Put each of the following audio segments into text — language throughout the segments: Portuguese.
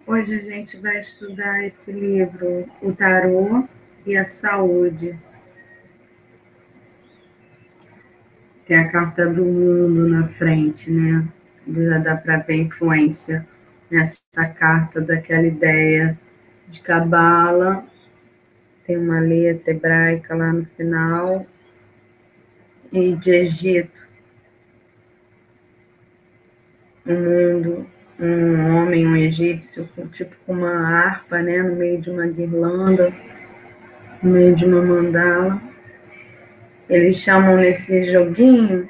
Hoje a gente vai estudar esse livro, O Tarô e a Saúde. Tem a carta do mundo na frente, né? Já dá para ver a influência nessa carta daquela ideia de cabala. Tem uma letra hebraica lá no final. E de Egito. Um mundo, um homem, um egípcio, tipo com uma harpa, né? No meio de uma guirlanda, no meio de uma mandala. Eles chamam nesse joguinho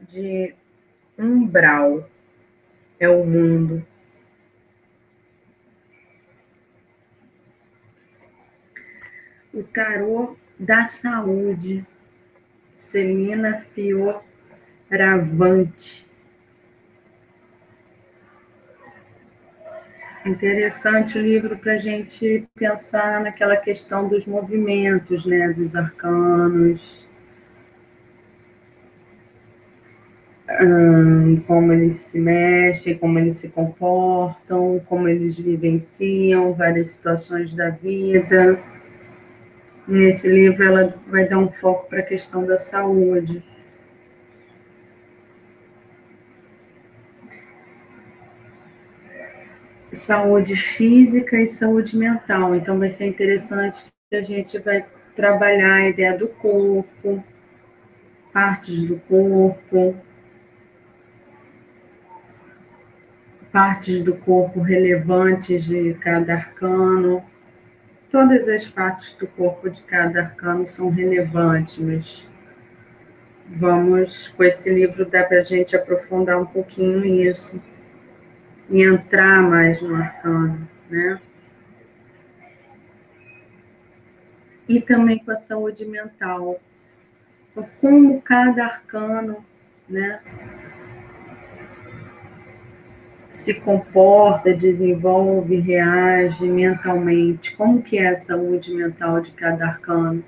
de umbral, é o mundo. O tarô da saúde, Celina Fioravante. Interessante o livro para a gente pensar naquela questão dos movimentos, né, dos arcanos, como eles se mexem, como eles se comportam, como eles vivenciam várias situações da vida. Nesse livro, ela vai dar um foco para a questão da saúde. Saúde física e saúde mental. Então, vai ser interessante que a gente vai trabalhar a ideia do corpo, partes do corpo, partes do corpo relevantes de cada arcano. Todas as partes do corpo de cada arcano são relevantes, mas vamos, com esse livro, dá para a gente aprofundar um pouquinho isso e entrar mais no arcano, né? E também com a saúde mental. Então, como cada arcano, né, se comporta, desenvolve, reage mentalmente, como que é a saúde mental de cada arcano.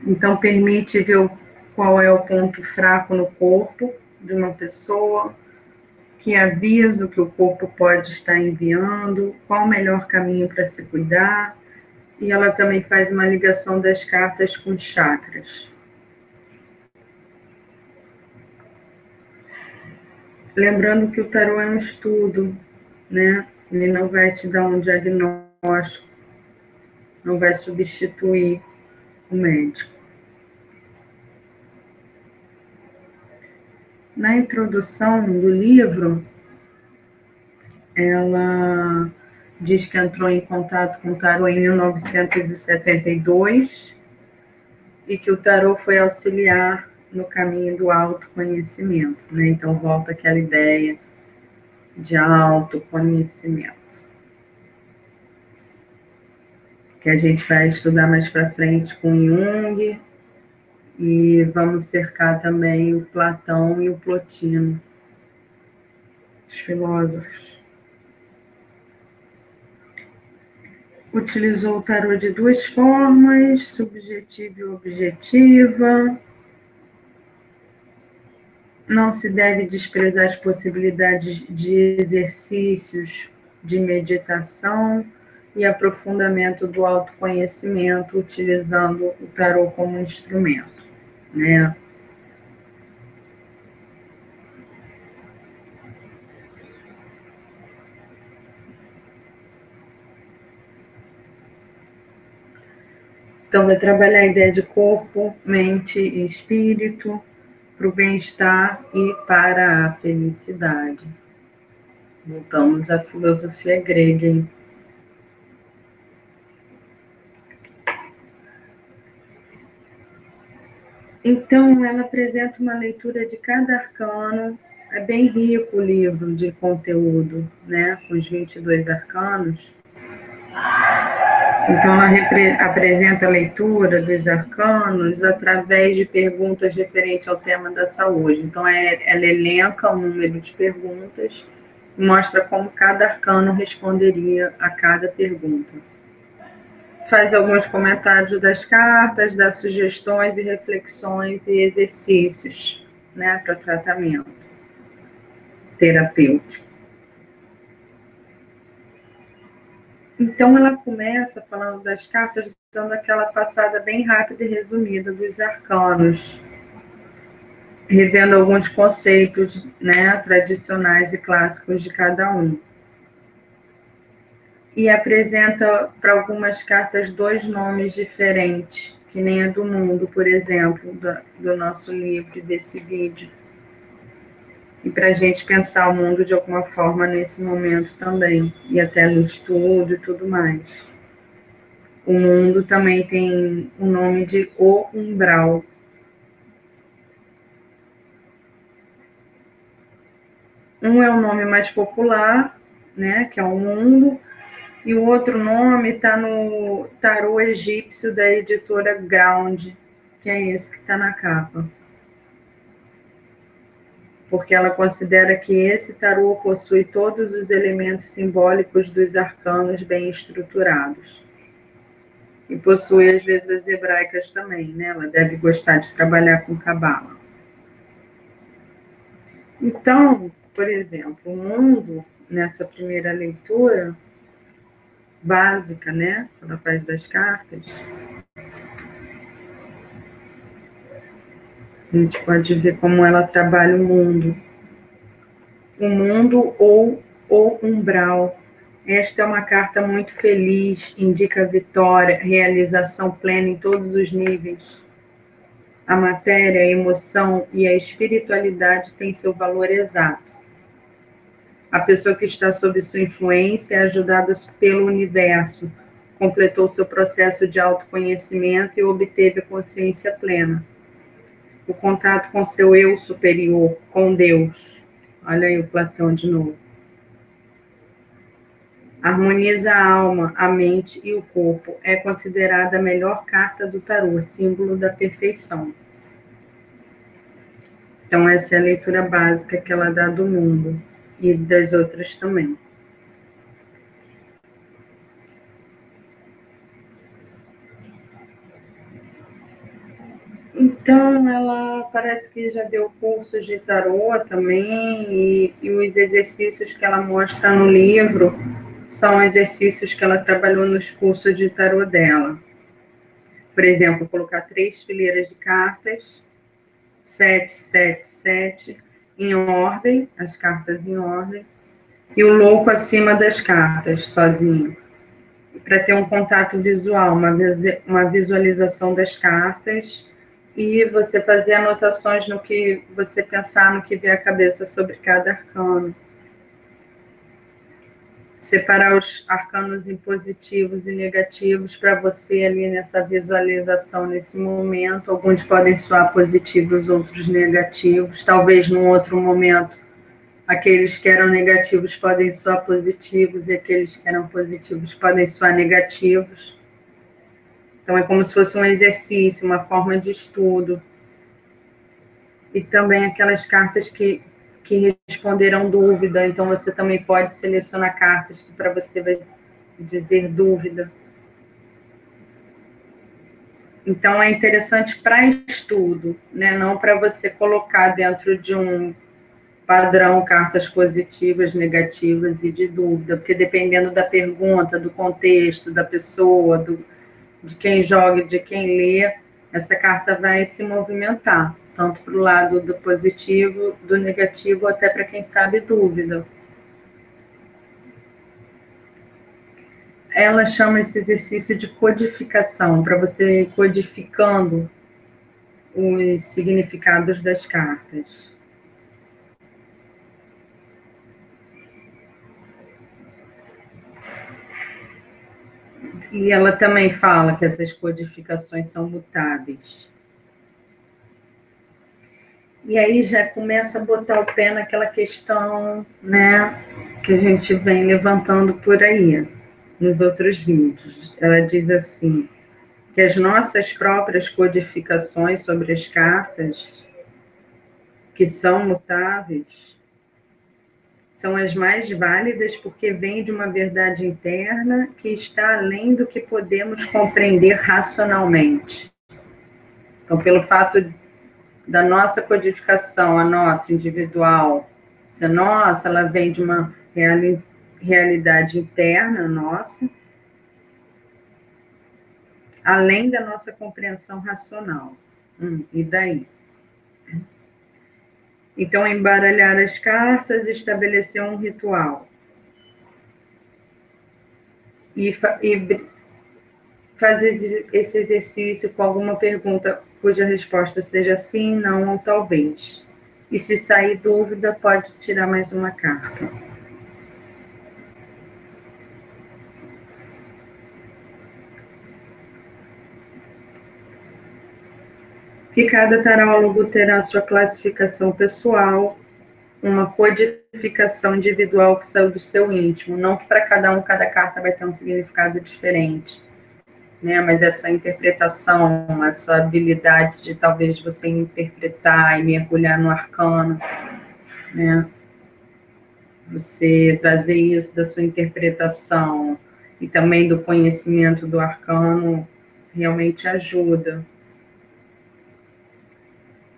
Então, permite ver qual é o ponto fraco no corpo de uma pessoa, que aviso que o corpo pode estar enviando, qual o melhor caminho para se cuidar, e ela também faz uma ligação das cartas com chakras. Lembrando que o tarô é um estudo, né? Ele não vai te dar um diagnóstico, não vai substituir o médico. Na introdução do livro, ela diz que entrou em contato com o tarô em 1972 e que o tarô foi auxiliar no caminho do autoconhecimento, né? Então volta aquela ideia de autoconhecimento, que a gente vai estudar mais para frente com Jung, e vamos cercar também o Platão e o Plotino, os filósofos. Utilizou o tarô de duas formas, subjetiva e objetiva. Não se deve desprezar as possibilidades de exercícios de meditação e aprofundamento do autoconhecimento, utilizando o tarô como instrumento, né? Então, vai trabalhar a ideia de corpo, mente e espírito para o bem-estar e para a felicidade. Voltamos à filosofia grega, hein? Então, ela apresenta uma leitura de cada arcano. É bem rico o livro de conteúdo, né? Com os 22 arcanos. Então, ela apresenta a leitura dos arcanos através de perguntas referentes ao tema da saúde. Então, ela elenca o número de perguntas e mostra como cada arcano responderia a cada pergunta. Faz alguns comentários das cartas, dá sugestões e reflexões e exercícios, né, para tratamento terapêutico. Então, ela começa falando das cartas, dando aquela passada bem rápida e resumida dos arcanos, revendo alguns conceitos, né, tradicionais e clássicos de cada um. E apresenta para algumas cartas dois nomes diferentes, que nem a do mundo, por exemplo, do nosso livro e desse vídeo. E para a gente pensar o mundo de alguma forma nesse momento também, e até no estudo e tudo mais. O mundo também tem o nome de O Umbral. Um é o nome mais popular, né, que é o mundo, e o outro nome está no tarô egípcio da editora Ground, que é esse que está na capa. Porque ela considera que esse tarô possui todos os elementos simbólicos dos arcanos bem estruturados. E possui as letras hebraicas também, né? Ela deve gostar de trabalhar com cabala. Então, por exemplo, o mundo, nessa primeira leitura básica, né? Ela faz das cartas, a gente pode ver como ela trabalha o mundo. O mundo ou o umbral. Esta é uma carta muito feliz, indica vitória, realização plena em todos os níveis. A matéria, a emoção e a espiritualidade têm seu valor exato. A pessoa que está sob sua influência é ajudada pelo universo, completou seu processo de autoconhecimento e obteve a consciência plena. O contato com seu eu superior, com Deus. Olha aí o Platão de novo. Harmoniza a alma, a mente e o corpo. É considerada a melhor carta do tarô, símbolo da perfeição. Então, essa é a leitura básica que ela dá do mundo e das outras também. Então, ela parece que já deu cursos de tarô também, e os exercícios que ela mostra no livro são exercícios que ela trabalhou nos cursos de tarô dela. Por exemplo, colocar 3 fileiras de cartas, 7, 7, 7, em ordem, as cartas em ordem, e o louco acima das cartas, sozinho. Para ter um contato visual, uma visualização das cartas, e você fazer anotações no que você pensar, no que vier à cabeça sobre cada arcano. Separar os arcanos em positivos e negativos para você ali nessa visualização, nesse momento. Alguns podem soar positivos, outros negativos. Talvez num outro momento, aqueles que eram negativos podem soar positivos e aqueles que eram positivos podem soar negativos. Então, é como se fosse um exercício, uma forma de estudo. E também aquelas cartas que responderam dúvida. Então, você também pode selecionar cartas que para você vai dizer dúvida. Então, é interessante para estudo, né? Não para você colocar dentro de um padrão cartas positivas, negativas e de dúvida, porque dependendo da pergunta, do contexto, da pessoa, de quem joga, de quem lê, essa carta vai se movimentar, tanto para o lado do positivo, do negativo, até para quem sabe dúvida. Ela chama esse exercício de codificação, para você ir codificando os significados das cartas. E ela também fala que essas codificações são mutáveis. E aí já começa a botar o pé naquela questão, né, que a gente vem levantando por aí, nos outros vídeos. Ela diz assim, que as nossas próprias codificações sobre as cartas, que são mutáveis, são as mais válidas porque vêm de uma verdade interna que está além do que podemos compreender racionalmente. Então, pelo fato da nossa codificação, a nossa individual, se a nossa, ela vem de uma realidade interna nossa, além da nossa compreensão racional. E daí? Então, embaralhar as cartas, estabelecer um ritual. E fazer esse exercício com alguma pergunta cuja resposta seja sim, não ou talvez. E se sair dúvida, pode tirar mais uma carta. Que cada tarólogo terá sua classificação pessoal, uma codificação individual que saiu do seu íntimo. Não que para cada um, cada carta vai ter um significado diferente, né? Mas essa interpretação, essa habilidade de talvez você interpretar e mergulhar no arcano, né? Você trazer isso da sua interpretação e também do conhecimento do arcano realmente ajuda.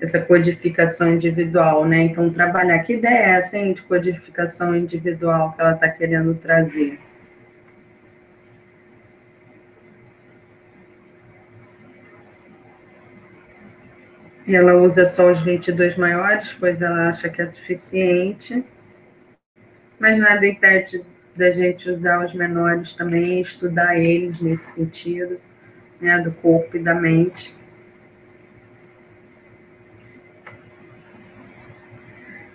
Essa codificação individual, né? Então, trabalhar, que ideia é essa, hein, de codificação individual que ela está querendo trazer? Ela usa só os 22 maiores, pois ela acha que é suficiente, mas nada impede da gente usar os menores também, estudar eles nesse sentido, né, do corpo e da mente.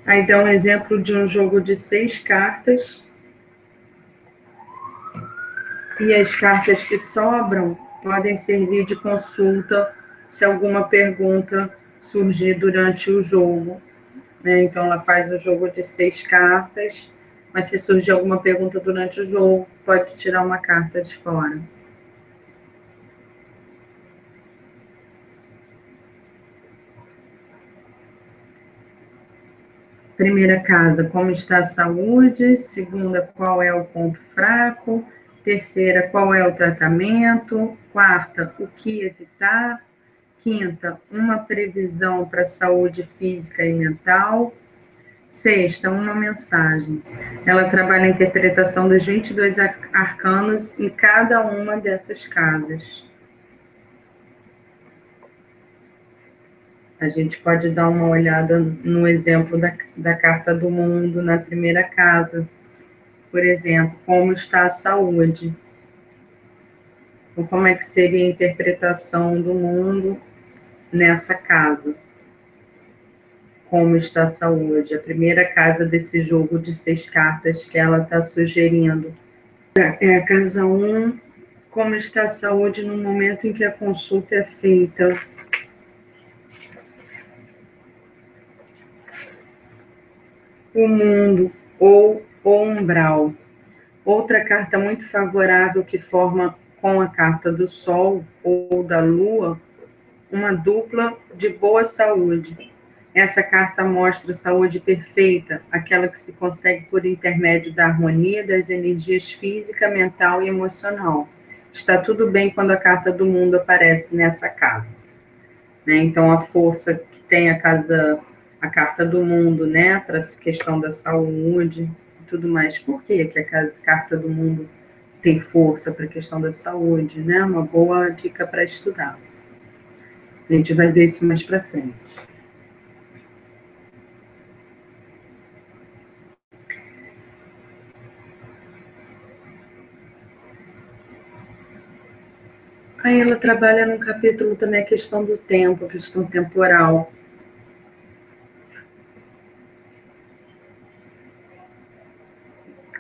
Aí dá um exemplo de um jogo de 6 cartas, e as cartas que sobram podem servir de consulta se alguma pergunta surgir durante o jogo, né? Então, ela faz o jogo de 6 cartas, mas se surgir alguma pergunta durante o jogo, pode tirar uma carta de fora. Primeira casa, como está a saúde? Segunda, qual é o ponto fraco? Terceira, qual é o tratamento? Quarta, o que evitar? Quinta, uma previsão para a saúde física e mental. Sexta, uma mensagem. Ela trabalha a interpretação dos 22 arcanos em cada uma dessas casas. A gente pode dar uma olhada no exemplo da carta do mundo na primeira casa. Por exemplo, como está a saúde? Então, como é que seria a interpretação do mundo nessa casa? Como está a saúde? A primeira casa desse jogo de 6 cartas que ela está sugerindo. É a casa 1, como está a saúde no momento em que a consulta é feita. O mundo ou o umbral. Outra carta muito favorável que forma com a carta do Sol ou da Lua uma dupla de boa saúde. Essa carta mostra saúde perfeita, aquela que se consegue por intermédio da harmonia das energias física, mental e emocional. Está tudo bem quando a carta do mundo aparece nessa casa, né? Então, a força que tem a carta do mundo, né, para essa questão da saúde e tudo mais. Por que a carta do mundo tem força para a questão da saúde, né? Uma boa dica para estudar. A gente vai ver isso mais para frente. Aí ela trabalha num capítulo também a questão do tempo, a questão temporal.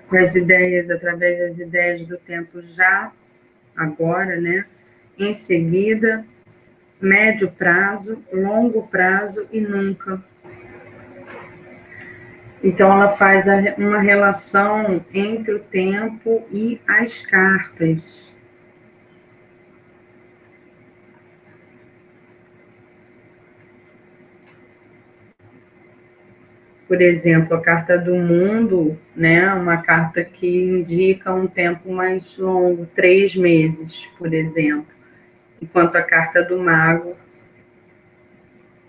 Com as ideias, através das ideias do tempo já, agora, né? Em seguida, médio prazo, longo prazo e nunca. Então, ela faz uma relação entre o tempo e as cartas. Por exemplo, a carta do mundo, né? Uma carta que indica um tempo mais longo, 3 meses, por exemplo. Enquanto a carta do mago,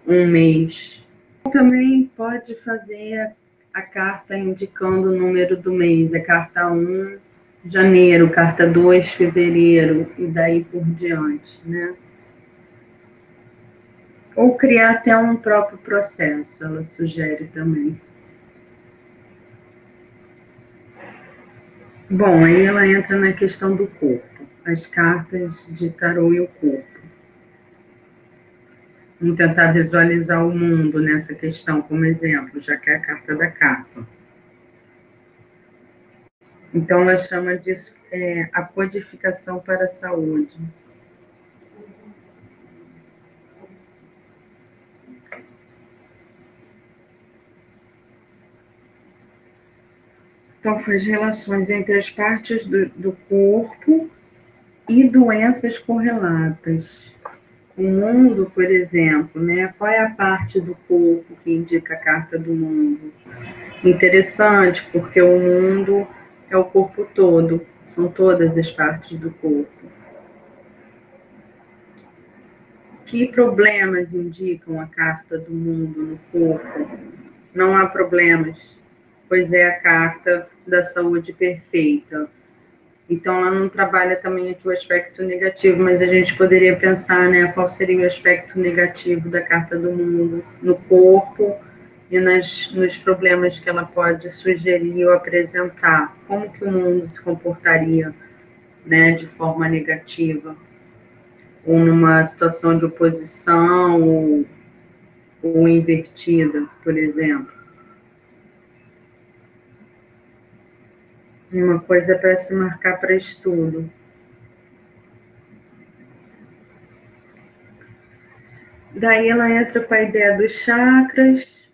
1 mês. Também pode fazer a carta indicando o número do mês, a carta 1, janeiro, carta 2, fevereiro, e daí por diante, né? Ou criar até um próprio processo, ela sugere também. Bom, aí ela entra na questão do corpo, as cartas de tarô e o corpo. Vamos tentar visualizar o mundo nessa questão como exemplo, já que é a carta da capa. Então, ela chama disso a codificação para a saúde. Então, foi as relações entre as partes do corpo e doenças correlatas. O mundo, por exemplo, né? Qual é a parte do corpo que indica a carta do mundo? Interessante, porque o mundo é o corpo todo, são todas as partes do corpo. Que problemas indicam a carta do mundo no corpo? Não há problemas, pois é a carta da saúde perfeita. Então, ela não trabalha também aqui o aspecto negativo, mas a gente poderia pensar, né, qual seria o aspecto negativo da carta do mundo no corpo e nos problemas que ela pode sugerir ou apresentar. Como que o mundo se comportaria, né, de forma negativa? Ou numa situação de oposição ou invertida, por exemplo. Uma coisa para se marcar para estudo. Daí ela entra com a ideia dos chakras,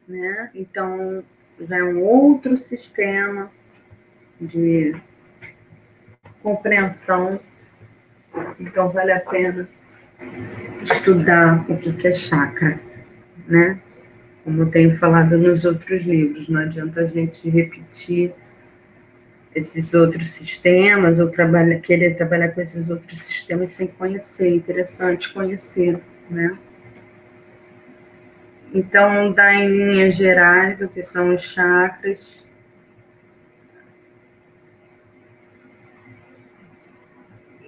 né? Então, já é um outro sistema de compreensão. Então, vale a pena estudar o que é chakra, né? Como tenho falado nos outros livros, não adianta a gente repetir esses outros sistemas ou querer trabalhar com esses outros sistemas sem conhecer. É interessante conhecer, né? Então, dá em linhas gerais o que são os chakras.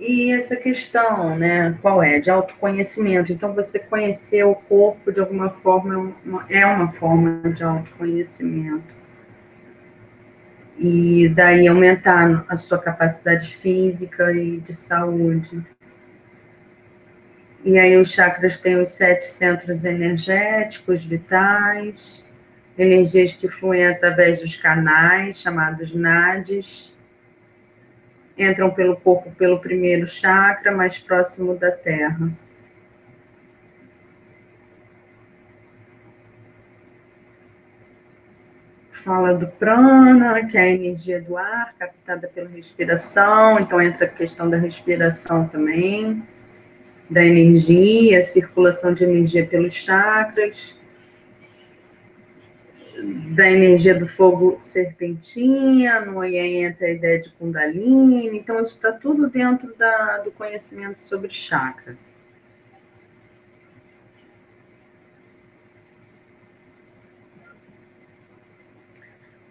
E essa questão, né, qual é? De autoconhecimento. Então, você conhecer o corpo de alguma forma é uma forma de autoconhecimento. E daí aumentar a sua capacidade física e de saúde. E aí os chakras têm os 7 centros energéticos vitais, energias que fluem através dos canais, chamados nadis, entram pelo corpo pelo primeiro chakra, mais próximo da terra. Fala do prana, que é a energia do ar, captada pela respiração, então entra a questão da respiração também, da energia, a circulação de energia pelos chakras, da energia do fogo serpentina, e aí entra a ideia de Kundalini, então isso está tudo dentro do conhecimento sobre chakra.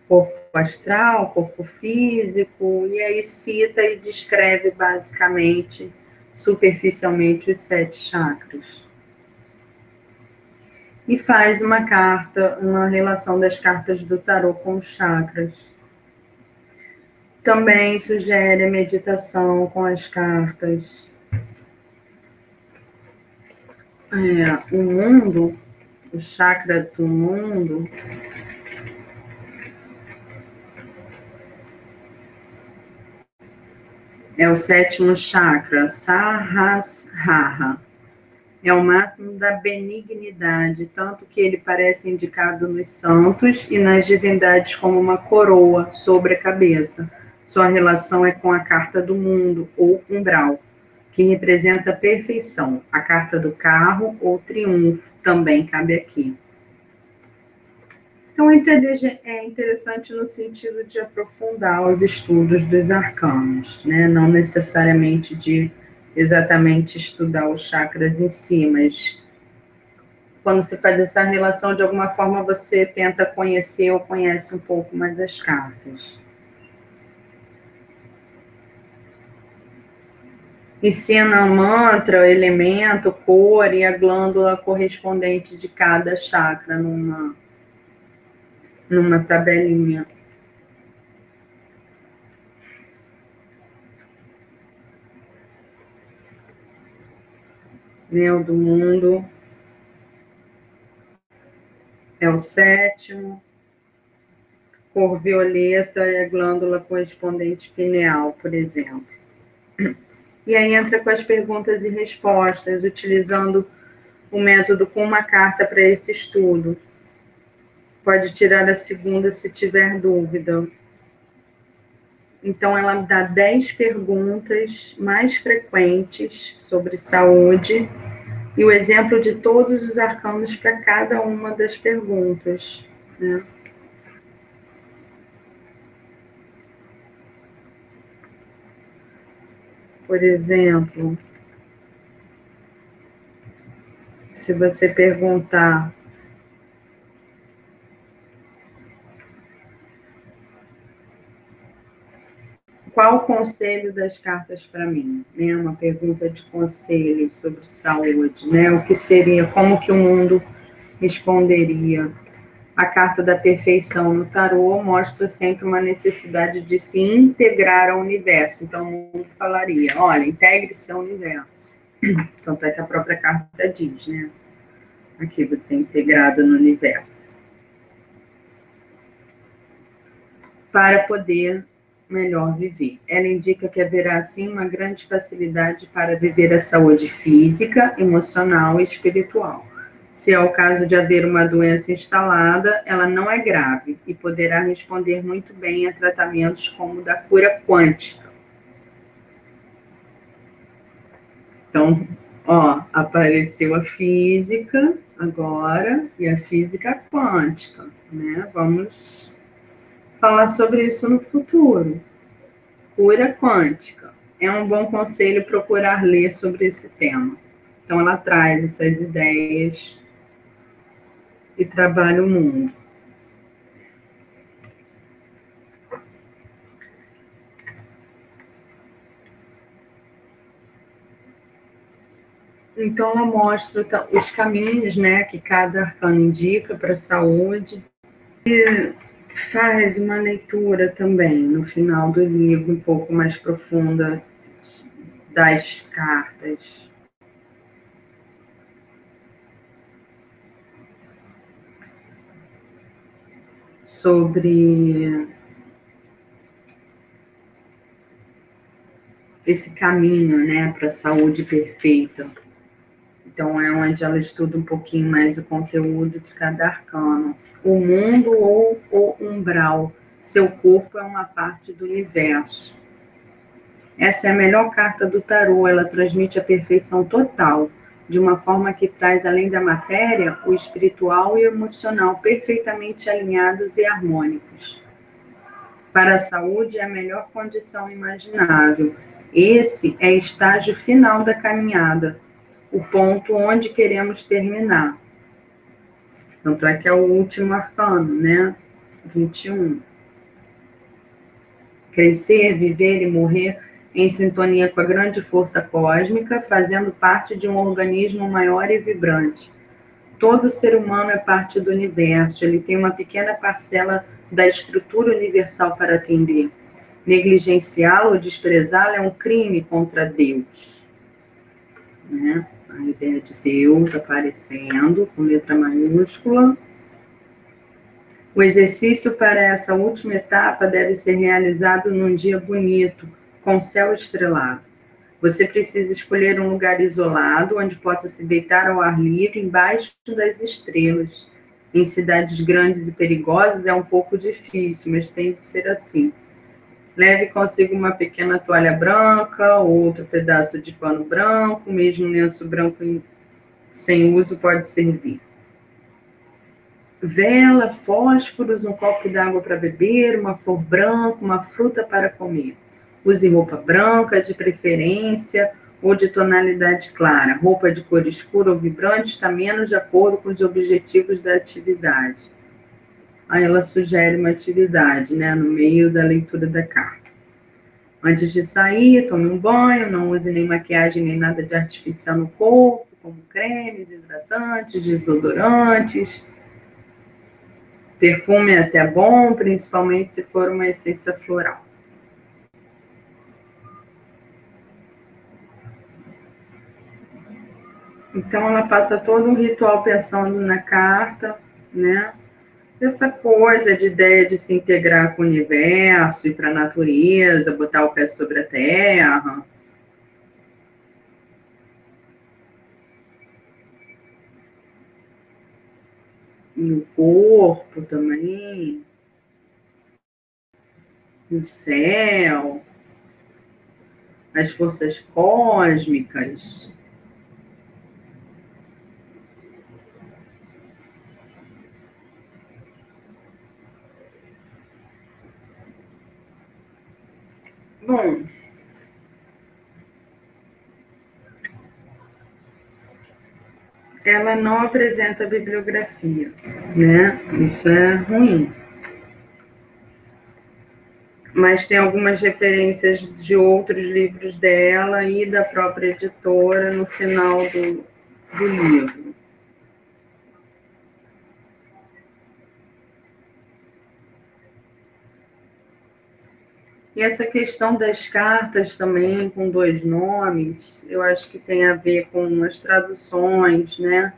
Corpo astral, corpo físico, e aí cita e descreve basicamente, superficialmente, os 7 chakras. E faz uma carta, uma relação das cartas do tarô com os chakras. Também sugere a meditação com as cartas. O mundo, o chakra do mundo, é o 7º chakra, Sahasrara. É o máximo da benignidade, tanto que ele parece indicado nos santos e nas divindades como uma coroa sobre a cabeça. Sua relação é com a carta do mundo, ou umbral, que representa a perfeição. A carta do carro, ou triunfo, também cabe aqui. Então, é interessante no sentido de aprofundar os estudos dos arcanos, né? Não necessariamente de exatamente estudar os chakras em si, mas quando se faz essa relação, de alguma forma você tenta conhecer ou conhece um pouco mais as cartas. ensina mantra, elemento, cor e a glândula correspondente de cada chakra numa tabelinha. O do mundo é o 7º. Cor violeta é a glândula correspondente pineal, por exemplo. E aí entra com as perguntas e respostas, utilizando o método com uma carta para esse estudo. Pode tirar a segunda se tiver dúvida. Então, ela dá 10 perguntas mais frequentes sobre saúde e o exemplo de todos os arcanos para cada uma das perguntas, né? Por exemplo, se você perguntar qual o conselho das cartas para mim, né? Uma pergunta de conselho sobre saúde, né? O que seria, como que o mundo responderia? A carta da perfeição no tarô mostra sempre uma necessidade de se integrar ao universo. Então, o mundo falaria, olha, integre-se ao universo. Tanto é que a própria carta diz, né? Aqui, você é integrado no universo. Para poder melhor viver. Ela indica que haverá, sim, uma grande facilidade para viver a saúde física, emocional e espiritual. Se é o caso de haver uma doença instalada, ela não é grave e poderá responder muito bem a tratamentos como o da cura quântica. Então, apareceu a física agora e a física quântica, né? Vamos falar sobre isso no futuro. Cura quântica. É um bom conselho procurar ler sobre esse tema. Então, ela traz essas ideias e trabalha o mundo. Então, ela mostra os caminhos, né, que cada arcano indica para a saúde. E faz uma leitura também, no final do livro, um pouco mais profunda das cartas. Sobre esse caminho, né, para a saúde perfeita. Então, é onde ela estuda um pouquinho mais o conteúdo de cada arcano. O mundo ou o umbral. Seu corpo é uma parte do universo. Essa é a melhor carta do tarô. Ela transmite a perfeição total, de uma forma que traz, além da matéria, o espiritual e o emocional perfeitamente alinhados e harmônicos. Para a saúde, é a melhor condição imaginável. Esse é o estágio final da caminhada, o ponto onde queremos terminar. Tanto é que é o último arcano, né? 21. Crescer, viver e morrer em sintonia com a grande força cósmica, fazendo parte de um organismo maior e vibrante. Todo ser humano é parte do universo, ele tem uma pequena parcela da estrutura universal para atender. Negligenciá-lo ou desprezá-lo é um crime contra Deus. Né? A ideia de Deus aparecendo com letra maiúscula. O exercício para essa última etapa deve ser realizado num dia bonito, com céu estrelado. Você precisa escolher um lugar isolado, onde possa se deitar ao ar livre, embaixo das estrelas. Em cidades grandes e perigosas é um pouco difícil, mas tem de ser assim. Leve consigo uma pequena toalha branca, outro pedaço de pano branco, mesmo lenço branco sem uso pode servir. Vela, fósforos, um copo d'água para beber, uma flor branca, uma fruta para comer. Use roupa branca, de preferência, ou de tonalidade clara. Roupa de cor escura ou vibrante está menos de acordo com os objetivos da atividade. Aí ela sugere uma atividade, né, no meio da leitura da carta. Antes de sair, tome um banho, não use nem maquiagem nem nada de artificial no corpo, como cremes, hidratantes, desodorantes. Perfume é até bom, principalmente se for uma essência floral. Então, ela passa todo um ritual pensando na carta, né? Essa coisa de ideia de se integrar com o universo, ir para a natureza, botar o pé sobre a terra. E o corpo também, o céu, as forças cósmicas. Bom, ela não apresenta bibliografia, né? Isso é ruim. Mas tem algumas referências de outros livros dela e da própria editora no final do livro. E essa questão das cartas também, com dois nomes, eu acho que tem a ver com as traduções, né?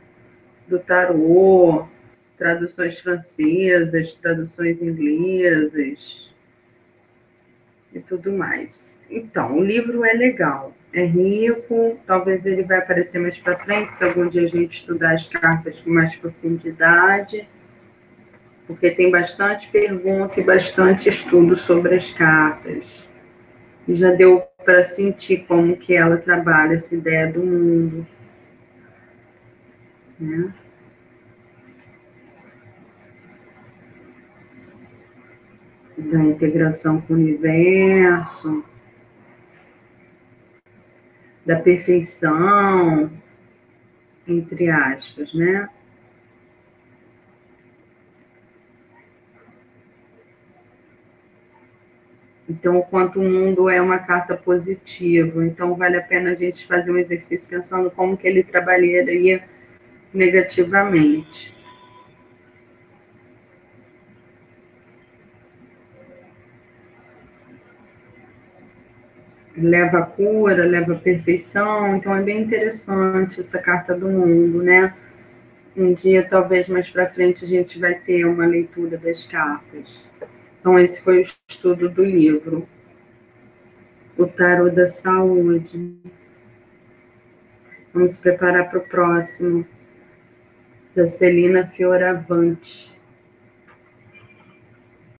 Do tarô, traduções francesas, traduções inglesas e tudo mais. Então, o livro é legal, é rico, talvez ele vai aparecer mais para frente, se algum dia a gente estudar as cartas com mais profundidade, porque tem bastante pergunta e bastante estudo sobre as cartas. E já deu para sentir como que ela trabalha essa ideia do mundo, né? Da integração com o universo, da perfeição, entre aspas, né? Então, o quanto o mundo é uma carta positiva. Então, vale a pena a gente fazer um exercício pensando como que ele trabalharia negativamente. Leva a cura, leva a perfeição. Então, é bem interessante essa carta do mundo, né? Um dia, talvez mais para frente, a gente vai ter uma leitura das cartas. Então, esse foi o estudo do livro, o Tarô da Saúde. Vamos se preparar para o próximo, da Celina Fioravante.